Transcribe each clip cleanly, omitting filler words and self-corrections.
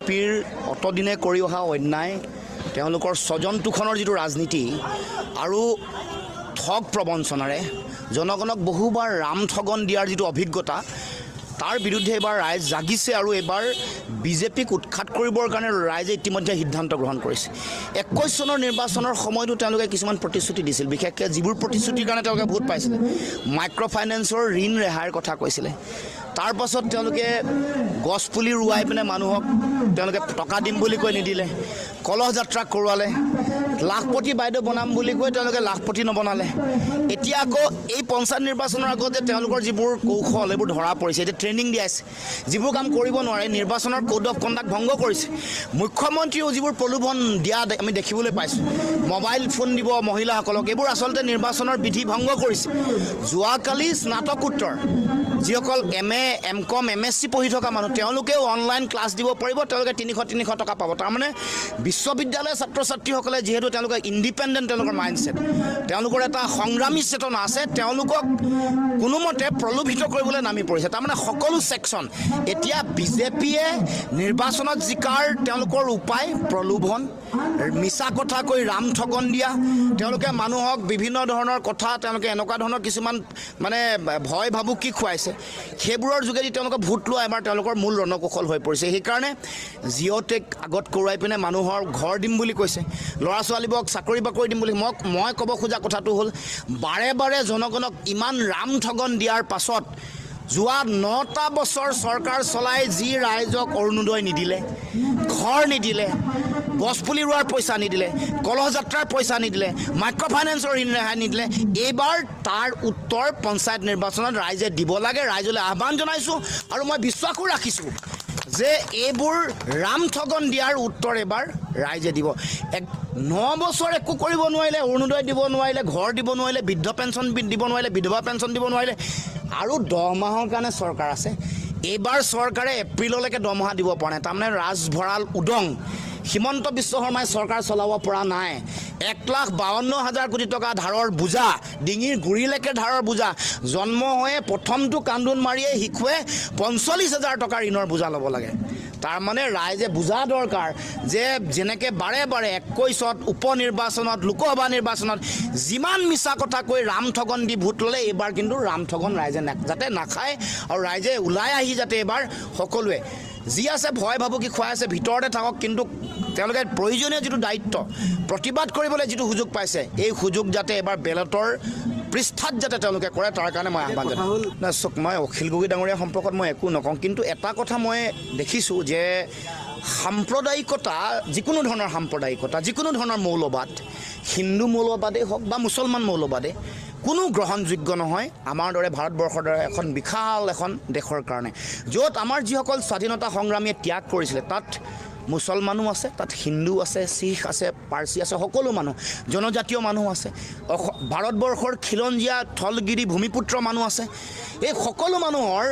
বিজেপিৰ অতদিনে কৰি অহা অন্যায় তেওঁলোকৰ স্বজন তোষণৰ যিটো ৰাজনীতি আৰু ঠগ প্ৰবঞ্চনাৰে জনগণক বহুবাৰ ৰাম ঠগন দিয়াৰ যিটো অভিজ্ঞতা তাৰ বিৰুদ্ধে এবাৰ ৰাইজ জাগিছে আৰু এবাৰ বিজেপিক উৎখাত কৰিবৰ কাৰণে ৰাইজে ইতিমধ্যে সিদ্ধান্ত গ্ৰহণ কৰিছে 21 চনৰ নিৰ্বাচনৰ সময়তো তেওঁলোকে কিছুমান প্ৰতিশ্ৰুতি দিছিল বিশেষকৈ যিবোৰ প্ৰতিশ্ৰুতিৰ কাৰণে তেওঁলোকে ভোট পাইছিলে মাইক্ৰ' ফাইনেন্সৰ ঋণ ৰেহাইৰ কথা কৈছিলে তাৰ পাছত তেওঁলোকে গছপুলি ৰুৱাই পিনে মানুহক তেওঁলোকে টকা দিম বুলি কৈ নিদিলে কলহ যাত্ৰা কৰোৱালে লাখপতি বাইদেউ বনাম বুলি কৈ তেওঁলোকে লাখপতি নবনালে এতিয়া আকৌ এই পঞ্চায়ত নিৰ্বাচনৰ আগতে তেওঁলোকৰ যিবোৰ কৌশল এইবোৰ ধৰা পৰিছে এতিয়া ট্ৰেইনিং দিয়াইছে যিবোৰ কাম কৰিব নোৱাৰে নিৰ্বাচনৰ কোড অফ কণ্ডাক্ট ভংগ কৰিছে মুখ্যমন্ত্ৰীও যিবোৰ প্ৰলোভন দিয়া আমি দেখিবলৈ পাইছোঁ মোবাইল ফোন দিব মহিলাসকলক এইবোৰ আচলতে নিৰ্বাচনৰ বিধি ভংগ কৰিছে যোৱাকালি স্নাতকোত্তৰ যিসকল MA MCom MSc পঢ়ি থকা মানুহ তেওঁলোকেও অনলাইন ক্লাছ দিব পাৰিব তেওঁলোকে 300 টকা পাব তাৰমানে বিশ্ববিদ্যালয়ৰ ছাত্ৰ ছাত্ৰীসকলে যিহেতু তেওঁলোকে ইণ্ডিপেণ্ডেণ্ট তেওঁলোকৰ মাইণ্ডছেট তেওঁলোকৰ এটা সংগ্ৰামী চেতনা আছে তেওঁলোকক কোনোমতে প্ৰলোভিত কৰিবলৈ নামি পৰিছে তাৰমানে সকলো ছেকশ্যন এতিয়া বিজেপিয়ে নিৰ্বাচনত জিকাৰ তেওঁলোকৰ উপায় প্ৰলোভন মিছা কথা কৈ ৰাম ঠগন দিয়া তেওঁলোকে মানুহক বিভিন্ন ধৰণৰ কথা তেওঁলোকে এনেকুৱা ধৰণৰ কিছুমান মানে ভয় ভাবুকি খুৱাইছে সেইবোৰৰ যোগেদি তেওঁলোকে ভোট লোৱা এবাৰ তেওঁলোকৰ মূল ৰণকৌশল হৈ পৰিছে সেইকাৰণে জিঅ'টেক আগত কৰোৱাই পিনে মানুহৰ ঘৰ দিম বুলি কৈছে ল'ৰা ছোৱালীবোৰক চাকৰি বাকৰি দিম বুলি মই ক'ব খোজা কথাটো হ'ল বাৰে বাৰে জনগণক ইমান ৰাম ঠগন দিয়াৰ পাছত যোৱা 9টা বছৰ চৰকাৰ চলাই যি ৰাইজক অৰুণোদয় নিদিলে ঘৰ নিদিলে গছপুলি ৰোৱাৰ পইচা নিদিলে কলহ যাত্ৰাৰ পইচা নিদিলে মাইক্ৰ' ফাইনেন্সৰ ঋণ ৰেহাই নিদিলে এইবাৰ তাৰ উত্তৰ পঞ্চায়ত নিৰ্বাচনত ৰাইজে দিব লাগে ৰাইজলৈ আহ্বান জনাইছোঁ আৰু মই বিশ্বাসো ৰাখিছোঁ যে এইবোৰ ৰাম ঠগন দিয়াৰ উত্তৰ এবাৰ ৰাইজে দিব 9 বছৰ একো কৰিব নোৱাৰিলে অৰুণোদয় দিব নোৱাৰিলে ঘৰ দিব নোৱাৰিলে বৃদ্ধ পেঞ্চন দিব নোৱাৰিলে বিধৱা পেঞ্চন দিব নোৱাৰিলে আৰু 10 মাহৰ কাৰণে চৰকাৰ আছে এইবাৰ চৰকাৰে এপ্ৰিললৈকে দৰমহা দিব পৰা নাই তাৰমানে ৰাজভঁৰাল উদং হিমন্ত বিশ্ব শৰ্মাই চৰকাৰ চলাব পৰা নাই 1,52,000 কোটি টকা ধাৰৰ বোজা ডিঙিৰ গুৰিলৈকে ধাৰৰ বোজা জন্ম হৈয়ে প্ৰথমটো কান্দোন মাৰিয়ে শিশুৱে 45,000 টকা ঋণৰ বোজা ল'ব লাগে তাৰমানে ৰাইজে বুজা দৰকাৰ যে যেনেকৈ বাৰে বাৰে 21ত উপনিৰ্বাচনত লোকসভা নিৰ্বাচনত যিমান মিছা কথা কৈ ৰাম ঠগন দি ভোট ল'লে এইবাৰ কিন্তু ৰাম ঠগন ৰাইজে যাতে নাখায় আৰু ৰাইজে ওলাই আহি যাতে এইবাৰ সকলোৱে যি আছে ভয় ভাবুকি খুৱাই আছে ভিতৰতে থাকক কিন্তু তেওঁলোকে প্ৰয়োজনীয় যিটো দায়িত্ব প্ৰতিবাদ কৰিবলৈ যিটো সুযোগ পাইছে এই সুযোগ যাতে এবাৰ বেলটৰ পৃষ্ঠাত যাতে তেওঁলোকে কৰে তাৰ কাৰণে মই আহ্বান জনাওঁ চক মই অখিল গগৈ ডাঙৰীয়া সম্পৰ্কত মই একো নকওঁ কিন্তু এটা কথা মই দেখিছোঁ যে সাম্প্ৰদায়িকতা যিকোনো ধৰণৰ সাম্প্ৰদায়িকতা যিকোনো ধৰণৰ মৌলবাদ হিন্দু মৌলবাদেই হওক বা মুছলমান মৌলবাদে কোনো গ্ৰহণযোগ্য নহয় আমাৰ দৰে ভাৰতবৰ্ষৰ দৰে এখন বিশাল এখন দেশৰ কাৰণে য'ত আমাৰ যিসকল স্বাধীনতা সংগ্ৰামীয়ে ত্যাগ কৰিছিলে তাত মুছলমানো আছে তাত হিন্দু আছে শিখ আছে পাৰ্চী আছে সকলো মানুহ জনজাতীয় মানুহ আছে ভাৰতবৰ্ষৰ খিলঞ্জীয়া থলগিৰি ভূমিপুত্ৰ মানুহ আছে এই সকলো মানুহৰ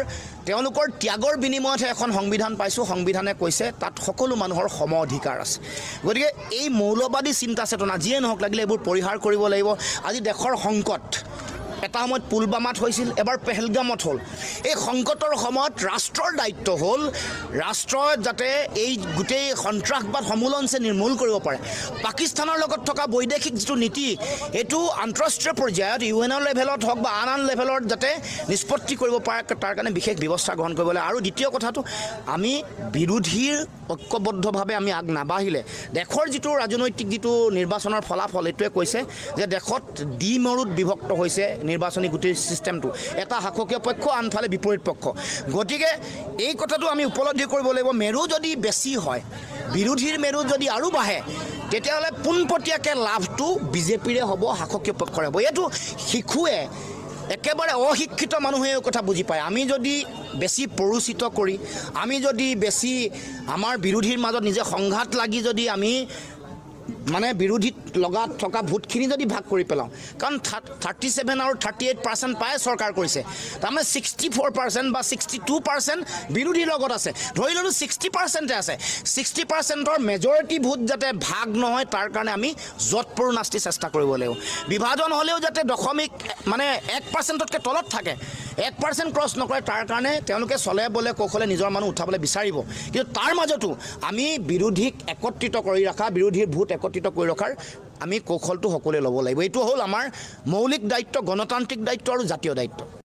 তেওঁলোকৰ ত্যাগৰ বিনিময়তহে এখন সংবিধান পাইছোঁ সংবিধানে কৈছে তাত সকলো মানুহৰ সম অধিকাৰ আছে গতিকে এই মৌলবাদী চিন্তা চেতনা যিয়ে নহওক লাগিলে এইবোৰ পৰিহাৰ কৰিব লাগিব আজি দেশৰ সংকট এটা সময়ত পুলৱামাত হৈছিল এবাৰ পেহেলগামত হ'ল এই সংকটৰ সময়ত ৰাষ্ট্ৰৰ দায়িত্ব হ'ল ৰাষ্ট্ৰই যাতে এই গোটেই সন্ত্ৰাসবাদ সমূলনচে নিৰ্মূল কৰিব পাৰে পাকিস্তানৰ লগত থকা বৈদেশিক যিটো নীতি এইটো আন্তঃৰাষ্ট্ৰীয় পৰ্যায়ত UN লেভেলত হওক বা আন লেভেলত যাতে নিষ্পত্তি কৰিব পাৰে তাৰ কাৰণে বিশেষ ব্যৱস্থা গ্ৰহণ কৰিব লাগে আৰু দ্বিতীয় কথাটো আমি বিৰোধীৰ ঐক্যবদ্ধভাৱে আমি আগ নাবাঢ়িলে দেশৰ যিটো ৰাজনৈতিক যিটো নিৰ্বাচনৰ ফলাফল এইটোৱে কৈছে যে দেশত দ্বিমৰুত বিভক্ত হৈছে নিৰ্বাচনী গোটেই চিষ্টেমটো এটা শাসকীয় পক্ষ আনফালে বিপৰীত পক্ষ গতিকে এই কথাটো আমি উপলব্ধি কৰিব লাগিব মেৰু যদি বেছি হয় বিৰোধীৰ মেৰু যদি আৰু বাঢ়ে তেতিয়াহ'লে পোনপটীয়াকৈ লাভটো বিজেপিৰে হ'ব শাসকীয় পক্ষৰে হ'ব এইটো শিশুৱে একেবাৰে অশিক্ষিত মানুহে এই কথা বুজি পায় আমি যদি বেছি প্ৰৰোচিত কৰি আমি যদি বেছি আমাৰ বিৰোধীৰ মাজত নিজে সংঘাত লাগি যদি আমি মানে বিৰোধীত লগাত থকা ভোটখিনি যদি ভাগ কৰি পেলাওঁ, কাৰণ 37 আৰু 38% পায়ে চৰকাৰ কৰিছে, তাৰমানে 64% বা 62% বিৰোধীৰ লগত আছে। ধৰি ল'লোঁ 60% আছে, 60%ৰ মেজৰিটি ভোট যাতে ভাগ নহয় তাৰ কাৰণে আমি যৎপৰো নাস্তি চেষ্টা কৰিব লাগিব। বিভাজন হ'লেও যাতে 1%তকৈ তলত থাকে, 1% ক্ৰছ নকৰে তাৰ কাৰণে তেওঁলোকে চলে বলে কৌশলে নিজৰ মানুহ উঠাবলৈ বিচাৰিব। কিন্তু তাৰ মাজতো আমি বিৰোধীক একত্ৰিত কৰি ৰখা, বিৰোধীৰ ভোট একত্ৰিত কৰি ৰখাৰ আমি কৌশলটো সকলোৱে ল'ব লাগিব। এইটো হ'ল আমাৰ মৌলিক দায়িত্ব, গণতান্ত্ৰিক দায়িত্ব আৰু জাতীয় দায়িত্ব।